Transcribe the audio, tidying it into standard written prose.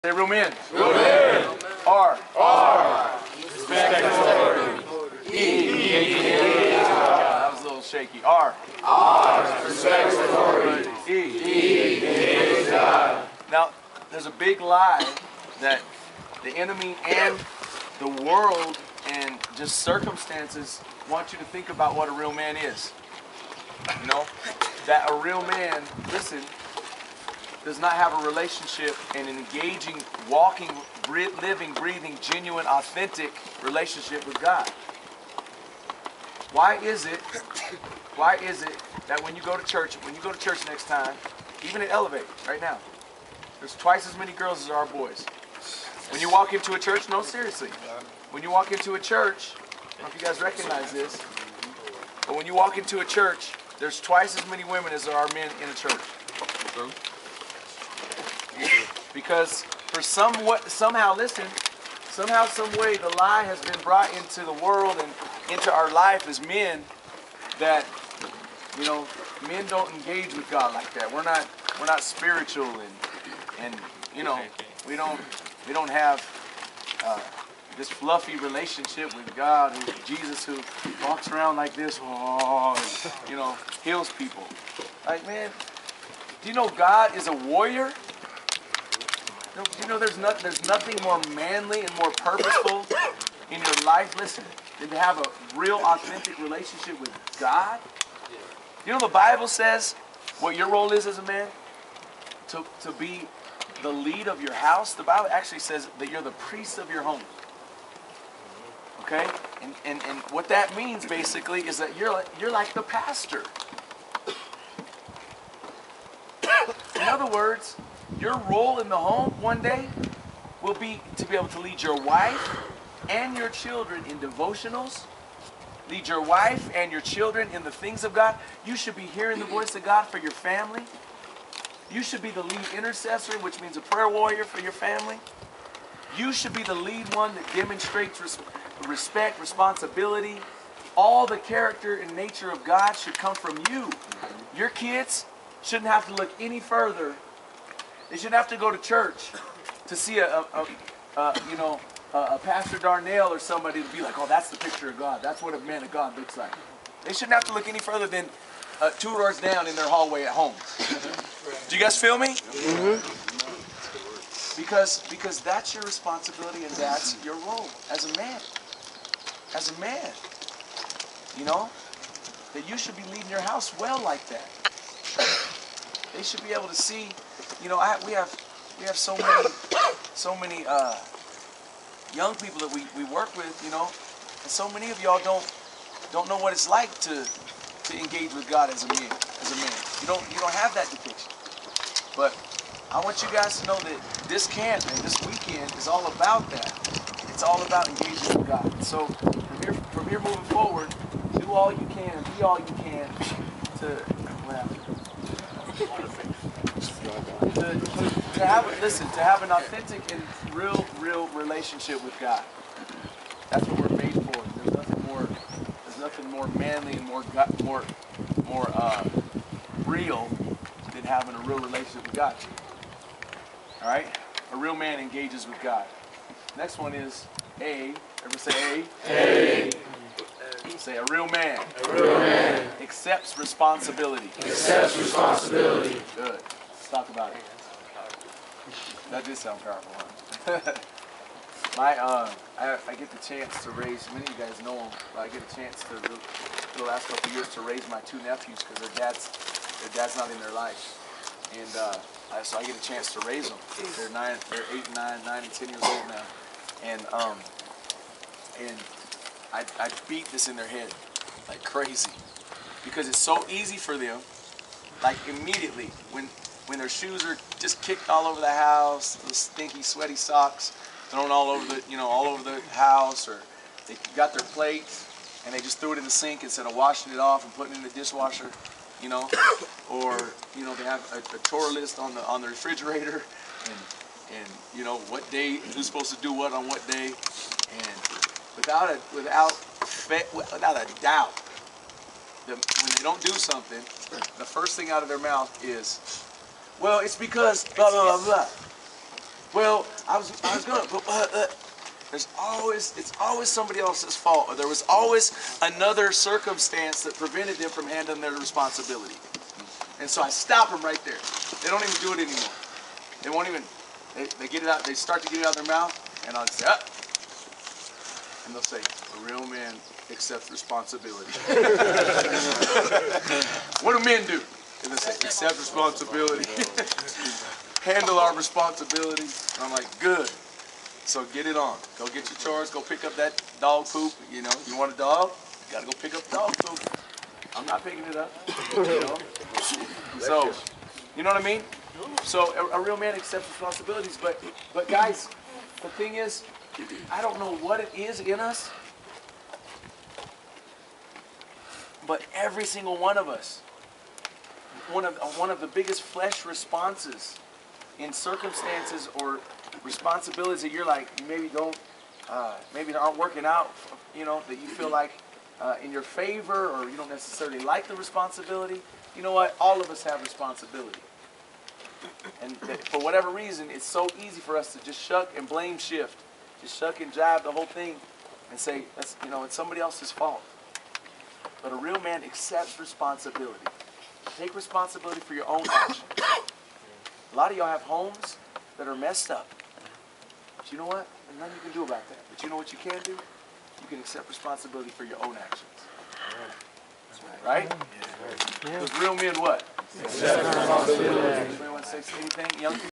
Say real men. Real men. R. R. Respect authority. E. That was a little shaky. R. R. Respect authority. E. Now, there's a big lie that the enemy and the world and just circumstances want you to think about what a real man is. You know, that a real man, listen, does not have a relationship and an engaging, walking, living, breathing, genuine, authentic relationship with God. Why is it that when you go to church next time, even at Elevate right now, there's twice as many girls as there are boys? When you walk into a church, no, seriously. When you walk into a church, I don't know if you guys recognize this, but when you walk into a church, there's twice as many women as there are men in a church. Because for somehow, listen, somehow, some way, the lie has been brought into the world and into our life as men that, you know, men don't engage with God like that. We're not spiritual, and you know, we don't have this fluffy relationship with God, Jesus, who walks around like this, and, you know, heals people. Like, man, do you know God is a warrior? Do you know there's nothing more manly and more purposeful in your life, listen, than to have a real, authentic relationship with God? You know the Bible says what your role is as a man? To be the lead of your house. The Bible actually says that you're the priest of your home. Okay? And what that means basically is that you're like the pastor. In other words, your role in the home one day will be to be able to lead your wife and your children in devotionals, lead your wife and your children in the things of God. You should be hearing the voice of God for your family. You should be the lead intercessor, which means a prayer warrior for your family. You should be the lead one that demonstrates respect, responsibility. All the character and nature of God should come from you. Your kids shouldn't have to look any further. They shouldn't have to go to church to see a Pastor Darnell or somebody to be like, oh, that's the picture of God. That's what a man of God looks like. They shouldn't have to look any further than 2 doors down in their hallway at home. Do you guys feel me? Because that's your responsibility and that's your role as a man. As a man. You know? That you should be leading your house well like that. They should be able to see, you know, we have so many young people that we work with, you know, and so many of y'all don't know what it's like to engage with God as a man. You don't have that depiction. But I want you guys to know that this camp and this weekend is all about that. It's all about engaging with God. So from here moving forward, do all you can, be all you can to have an authentic and real relationship with God. That's what we're made for. There's nothing more manly and more real than having a real relationship with God. All right? A real man engages with God. Next one is A. Everybody say A. A. Say a real man. A real man. Accepts responsibility. Accepts responsibility. Good. Let's talk about it. That did sound powerful, huh? I get the chance to raise, many of you guys know them, but I get a chance to, the last couple of years, to raise my 2 nephews because their dad's not in their life. And so I get a chance to raise them. They're 8, 9, 9, and 10 years old now. And I beat this in their head like crazy because it's so easy for them, like immediately, when their shoes are just kicked all over the house, those stinky, sweaty socks thrown all over the house, or they got their plates and they just threw it in the sink instead of washing it off and putting it in the dishwasher, you know, or you know they have a chore list on the refrigerator, and you know what day who's supposed to do what on what day, and without a doubt, when they don't do something, the first thing out of their mouth is, well, it's because blah, blah, blah, blah. well, I was gonna, but it's always somebody else's fault, or there was always another circumstance that prevented them from handling their responsibility. And so I stop them right there. They don't even do it anymore. They won't even. They get it out. They start to get it out of their mouth, and I'll say, ah. And they'll say, a real man accepts responsibility. What do men do? And they say, accept responsibility. Handle our responsibility. And I'm like, good. So get it on. Go get your chores. Go pick up that dog poop. You know, you want a dog? You gotta go pick up dog poop. I'm not picking it up. You know? So, you know what I mean? So a real man accepts responsibilities. But guys, the thing is, I don't know what it is in us, but every single one of us, one of the biggest flesh responses in circumstances or responsibilities that you're like, you maybe aren't working out, you know, that you feel like in your favor, or you don't necessarily like the responsibility. You know what? All of us have responsibility. And for whatever reason, it's so easy for us to just shuck and blame shift. Just shuck and jive the whole thing and say, that's, you know, it's somebody else's fault. But a real man accepts responsibility. Take responsibility for your own actions. A lot of y'all have homes that are messed up. But you know what? There's nothing you can do about that. But you know what you can do? You can accept responsibility for your own actions. Right? Because real men what? Accept responsibility. Anybody want to say anything, young people?